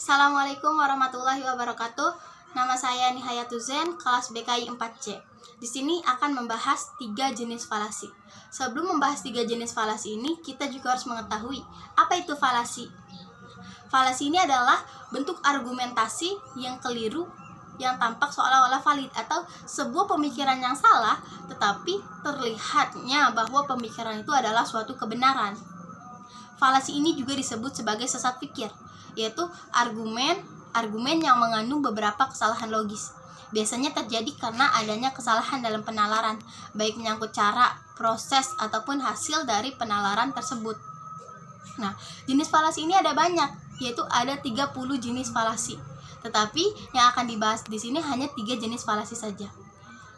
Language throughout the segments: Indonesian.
Assalamualaikum warahmatullahi wabarakatuh. Nama saya Nihayatul Zen, kelas BKI 4C. Di sini akan membahas 3 jenis falasi. Sebelum membahas 3 jenis falasi ini, kita juga harus mengetahui apa itu falasi. Falasi ini adalah bentuk argumentasi yang keliru yang tampak seolah-olah valid atau sebuah pemikiran yang salah, tetapi terlihatnya bahwa pemikiran itu adalah suatu kebenaran. Falasi ini juga disebut sebagai sesat pikir, yaitu argumen yang mengandung beberapa kesalahan logis. Biasanya terjadi karena adanya kesalahan dalam penalaran, baik menyangkut cara, proses, ataupun hasil dari penalaran tersebut. Nah, jenis falasi ini ada banyak, yaitu ada 30 jenis falasi. Tetapi yang akan dibahas di sini hanya 3 jenis falasi saja.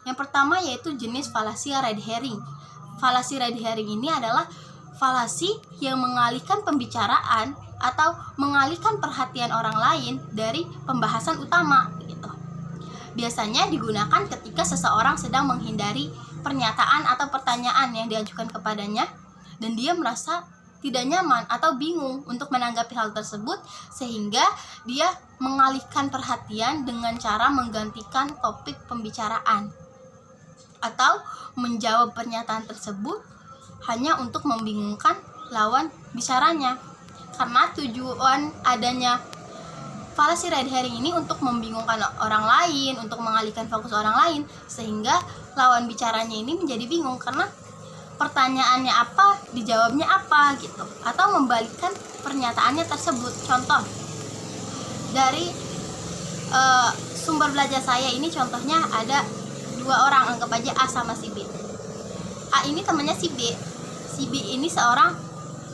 Yang pertama yaitu jenis falasi red herring. Falasi red herring ini adalah falasi yang mengalihkan pembicaraan atau mengalihkan perhatian orang lain dari pembahasan utama gitu. Biasanya digunakan ketika seseorang sedang menghindari pernyataan atau pertanyaan yang diajukan kepadanya dan dia merasa tidak nyaman atau bingung untuk menanggapi hal tersebut, sehingga dia mengalihkan perhatian dengan cara menggantikan topik pembicaraan atau menjawab pernyataan tersebut hanya untuk membingungkan lawan bicaranya. Karena tujuan adanya falasi red herring ini untuk membingungkan orang lain, untuk mengalihkan fokus orang lain, sehingga lawan bicaranya ini menjadi bingung karena pertanyaannya apa, dijawabnya apa gitu, atau membalikkan pernyataannya tersebut. Contoh dari sumber belajar saya ini, contohnya ada 2 orang, anggap aja A sama si B. A ini temannya si B. Si B ini seorang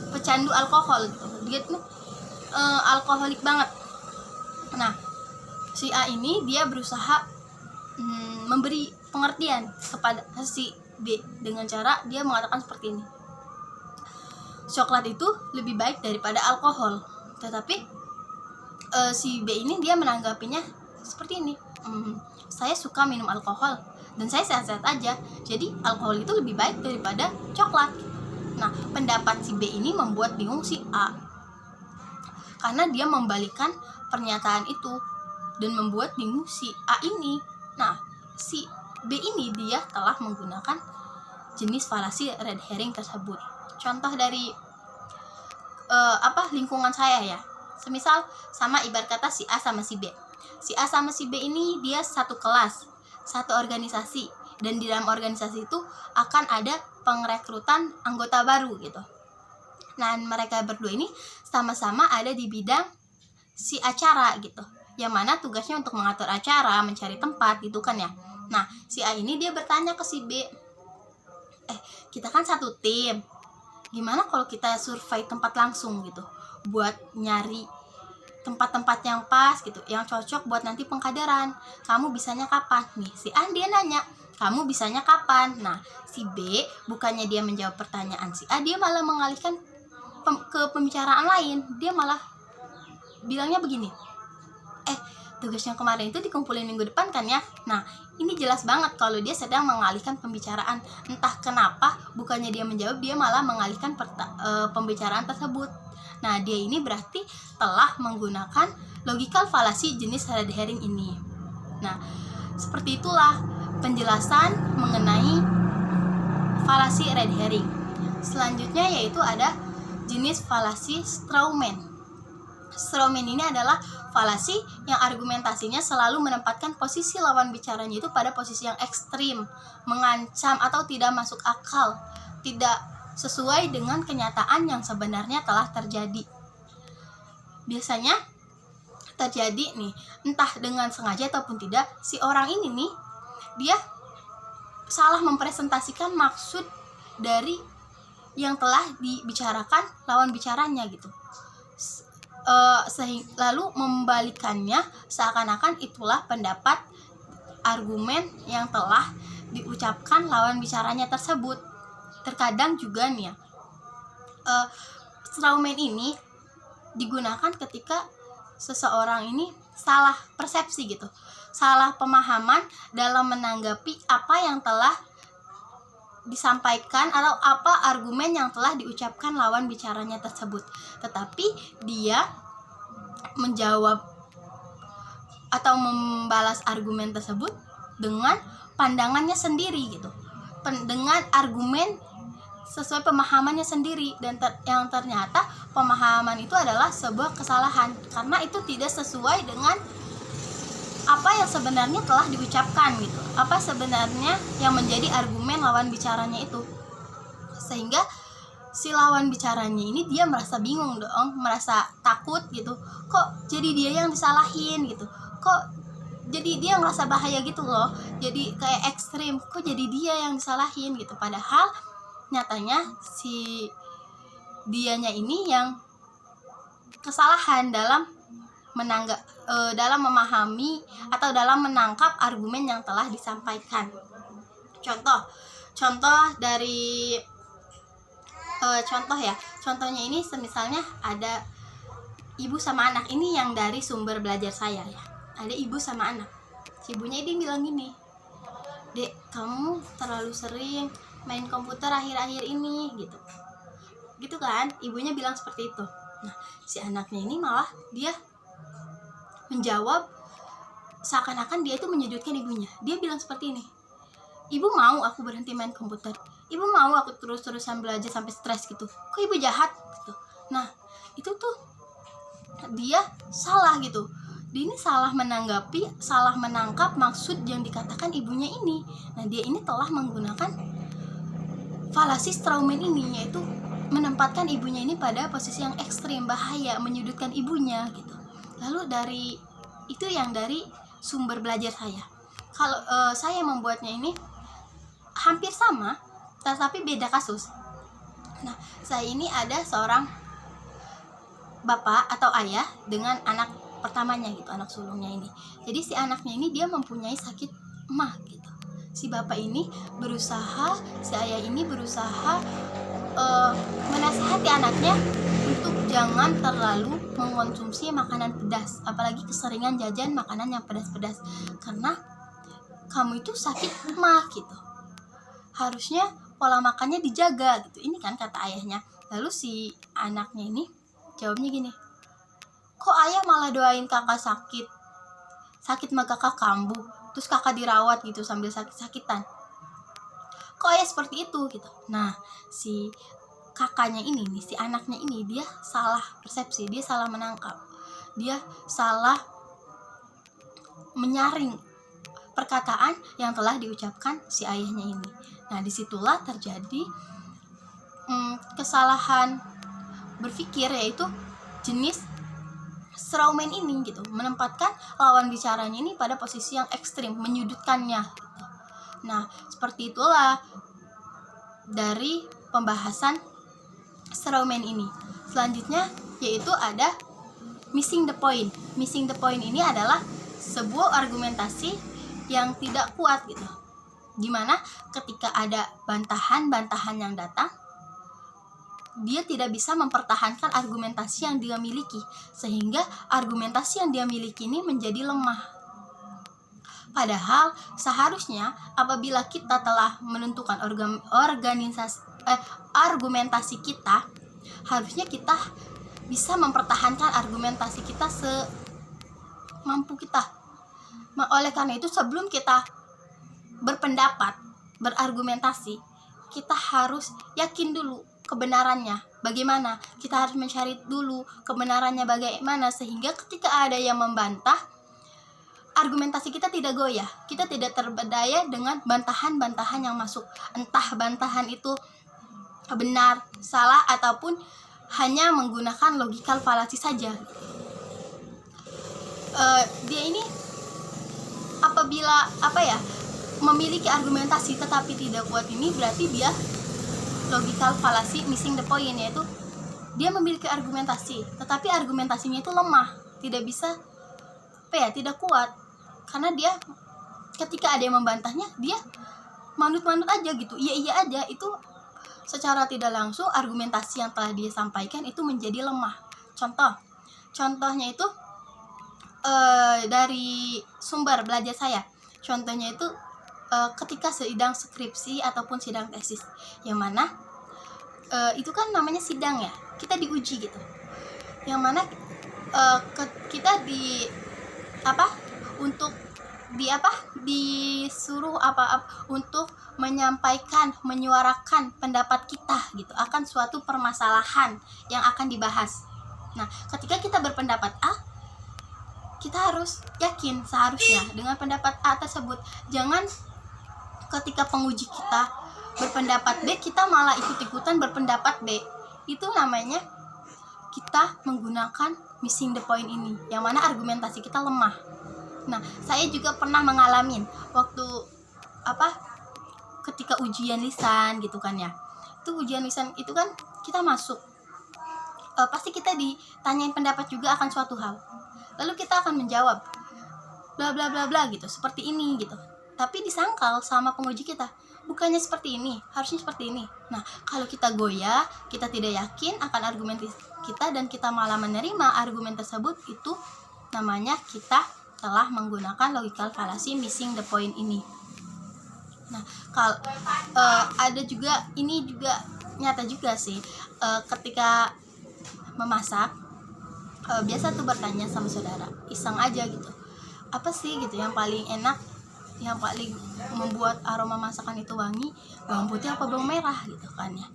pecandu alkohol gitu. Dia tuh alkoholik banget. Nah, si A ini dia berusaha memberi pengertian kepada si B dengan cara dia mengatakan seperti ini: coklat itu lebih baik daripada alkohol. Tetapi si B ini dia menanggapinya seperti ini: saya suka minum alkohol dan saya sehat-sehat aja, jadi alkohol itu lebih baik daripada coklat. Nah, pendapat si B ini membuat bingung si A karena dia membalikkan pernyataan itu dan membuat bingung si A ini. Nah, si B ini dia telah menggunakan jenis falasi red herring tersebut. Contoh dari lingkungan saya ya. Semisal sama ibarat kata si A sama si B. Si A sama si B ini dia satu kelas, satu organisasi, dan di dalam organisasi itu akan ada pengrekrutan anggota baru gitu. Nah, mereka berdua ini sama-sama ada di bidang si acara gitu, yang mana tugasnya untuk mengatur acara, mencari tempat gitu kan ya. Nah, si A ini dia bertanya ke si B, kita kan satu tim, gimana kalau kita survei tempat langsung gitu, buat nyari tempat-tempat yang pas gitu, yang cocok buat nanti pengkaderan. Kamu bisanya kapan? Nih, si A dia nanya, kamu bisanya kapan? Nah, si B bukannya dia menjawab pertanyaan si A, dia malah mengalihkan ke pembicaraan lain. Dia malah bilangnya begini, tugas yang kemarin itu dikumpulin minggu depan kan ya. Nah, ini jelas banget kalau dia sedang mengalihkan pembicaraan. Entah kenapa bukannya dia menjawab, dia malah mengalihkan pembicaraan tersebut. Nah, dia ini berarti telah menggunakan logical fallacy jenis red herring ini. Nah, seperti itulah penjelasan mengenai falasi red herring. Selanjutnya yaitu ada jenis falasi strawman. Strawman ini adalah falasi yang argumentasinya selalu menempatkan posisi lawan bicaranya itu pada posisi yang ekstrim, mengancam atau tidak masuk akal, tidak sesuai dengan kenyataan yang sebenarnya telah terjadi. Biasanya terjadi nih, entah dengan sengaja ataupun tidak, si orang ini nih dia salah mempresentasikan maksud dari yang telah dibicarakan lawan bicaranya gitu. Lalu membalikannya seakan-akan itulah pendapat argumen yang telah diucapkan lawan bicaranya tersebut. Terkadang juga nih ya, strawman ini digunakan ketika seseorang ini salah persepsi gitu, salah pemahaman dalam menanggapi apa yang telah disampaikan atau apa argumen yang telah diucapkan lawan bicaranya tersebut, tetapi dia menjawab atau membalas argumen tersebut dengan pandangannya sendiri gitu, dengan argumen sesuai pemahamannya sendiri, dan yang ternyata pemahaman itu adalah sebuah kesalahan karena itu tidak sesuai dengan apa yang sebenarnya telah diucapkan gitu, apa sebenarnya yang menjadi argumen lawan bicaranya itu. Sehingga si lawan bicaranya ini dia merasa bingung dong, merasa takut gitu, kok jadi dia yang disalahin gitu, kok jadi dia ngerasa bahaya gitu loh, jadi kayak ekstrim, kok jadi dia yang disalahin gitu. Padahal nyatanya si dianya ini yang kesalahan dalam dalam memahami atau dalam menangkap argumen yang telah disampaikan. Contoh dari contohnya ini misalnya ada ibu sama anak, ini yang dari sumber belajar saya ya. Ada ibu sama anak, si ibunya ini bilang gini, "Dek, kamu terlalu sering main komputer akhir-akhir ini," gitu kan, ibunya bilang seperti itu. Nah, si anaknya ini malah dia menjawab seakan-akan dia itu menyudutkan ibunya. Dia bilang seperti ini, "Ibu mau aku berhenti main komputer? Ibu mau aku terus-terusan belajar sampai stres gitu? Kok ibu jahat?" gitu. Nah, itu tuh dia salah gitu. Dia ini salah menanggapi, salah menangkap maksud yang dikatakan ibunya ini. Nah, dia ini telah menggunakan falasi Strawman ini, yaitu menempatkan ibunya ini pada posisi yang ekstrim, bahaya, menyudutkan ibunya gitu. Lalu dari itu yang dari sumber belajar saya. Kalau saya membuatnya ini hampir sama, tetapi beda kasus. Nah, saya ini ada seorang bapak atau ayah dengan anak pertamanya gitu, anak sulungnya ini. Jadi si anaknya ini dia mempunyai sakit emah gitu. Si bapak ini berusaha, si ayah ini berusaha menasihati anaknya untuk jangan terlalu mengkonsumsi makanan pedas, apalagi keseringan jajan makanan yang pedas-pedas, karena kamu itu sakit emah gitu. Harusnya pola makannya dijaga gitu. Ini kan kata ayahnya. Lalu si anaknya ini jawabnya gini, "Kok ayah malah doain kakak sakit mah kakak kambuh, terus kakak dirawat gitu sambil sakit-sakitan. Kok ayah seperti itu?" gitu. Nah, si kakaknya ini nih, si anaknya ini, dia salah persepsi, dia salah menangkap, dia salah menyaring perkataan yang telah diucapkan si ayahnya ini. Nah, disitulah terjadi kesalahan berpikir, yaitu jenis Strawman ini gitu, menempatkan lawan bicaranya ini pada posisi yang ekstrim, menyudutkannya gitu. Nah, seperti itulah dari pembahasan Strawman ini. Selanjutnya yaitu ada missing the point. Missing the point ini adalah sebuah argumentasi yang tidak kuat gitu. Dimana ketika ada bantahan-bantahan yang datang, dia tidak bisa mempertahankan argumentasi yang dia miliki, sehingga argumentasi yang dia miliki ini menjadi lemah. Padahal seharusnya apabila kita telah menentukan argumentasi kita, harusnya kita bisa mempertahankan argumentasi kita semampu kita. Oleh karena itu, sebelum kita berpendapat, berargumentasi, kita harus yakin dulu kebenarannya bagaimana. Kita harus mencari dulu kebenarannya bagaimana, sehingga ketika ada yang membantah, argumentasi kita tidak goyah, kita tidak terberdaya dengan bantahan-bantahan yang masuk. Entah bantahan itu benar, salah, ataupun hanya menggunakan logikal falasi saja. Dia ini apabila memiliki argumentasi tetapi tidak kuat, ini berarti dia logical fallacy missing the point, yaitu dia memiliki argumentasi tetapi argumentasinya itu lemah, tidak bisa tidak kuat, karena dia ketika ada yang membantahnya, dia manut-manut aja gitu, iya aja. Itu secara tidak langsung argumentasi yang telah dia sampaikan itu menjadi lemah. Contohnya itu dari sumber belajar saya. Contohnya itu ketika sidang skripsi ataupun sidang tesis, yang mana itu kan namanya sidang ya, kita diuji gitu, yang mana kita di untuk disuruh untuk menyampaikan, menyuarakan pendapat kita gitu akan suatu permasalahan yang akan dibahas. Nah, ketika kita berpendapat A, kita harus yakin seharusnya dengan pendapat A tersebut. Jangan ketika penguji kita berpendapat B, kita malah ikut-ikutan berpendapat B. Itu namanya kita menggunakan missing the point ini, yang mana argumentasi kita lemah. Nah, saya juga pernah mengalami waktu ketika ujian lisan gitu kan ya. Itu ujian lisan itu kan kita masuk, pasti kita ditanyain pendapat juga akan suatu hal. Lalu kita akan menjawab bla bla bla bla gitu, seperti ini gitu. Tapi disangkal sama penguji kita, bukannya seperti ini, harusnya seperti ini. Nah, kalau kita goyah, kita tidak yakin akan argumen kita dan kita malah menerima argumen tersebut, itu namanya kita telah menggunakan logical fallacy missing the point ini. Nah, kalau ada juga, ini juga nyata juga sih, ketika memasak, biasa tuh bertanya sama saudara, iseng aja gitu, apa sih gitu yang paling enak, yang paling membuat aroma masakan itu wangi, bawang putih apa bawang merah gitu kan ya.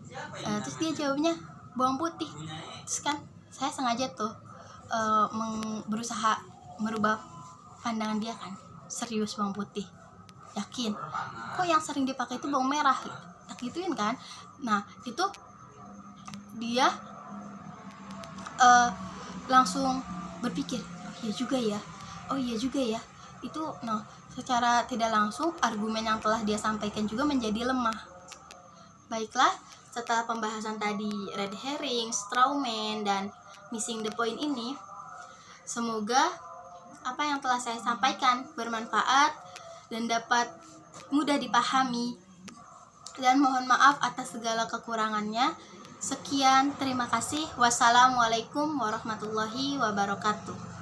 Terus dia jawabnya bawang putih. Terus kan saya sengaja tuh berusaha merubah pandangan dia kan, serius bawang putih, yakin kok yang sering dipakai itu bawang merah gitu. Tak gituin kan. Nah, itu dia langsung berpikir, oh iya juga ya itu. Nah, secara tidak langsung argumen yang telah dia sampaikan juga menjadi lemah. Baiklah, setelah pembahasan tadi red herring, straw man, dan missing the point ini, semoga apa yang telah saya sampaikan bermanfaat dan dapat mudah dipahami, dan mohon maaf atas segala kekurangannya. Sekian, terima kasih. Wassalamualaikum warahmatullahi wabarakatuh.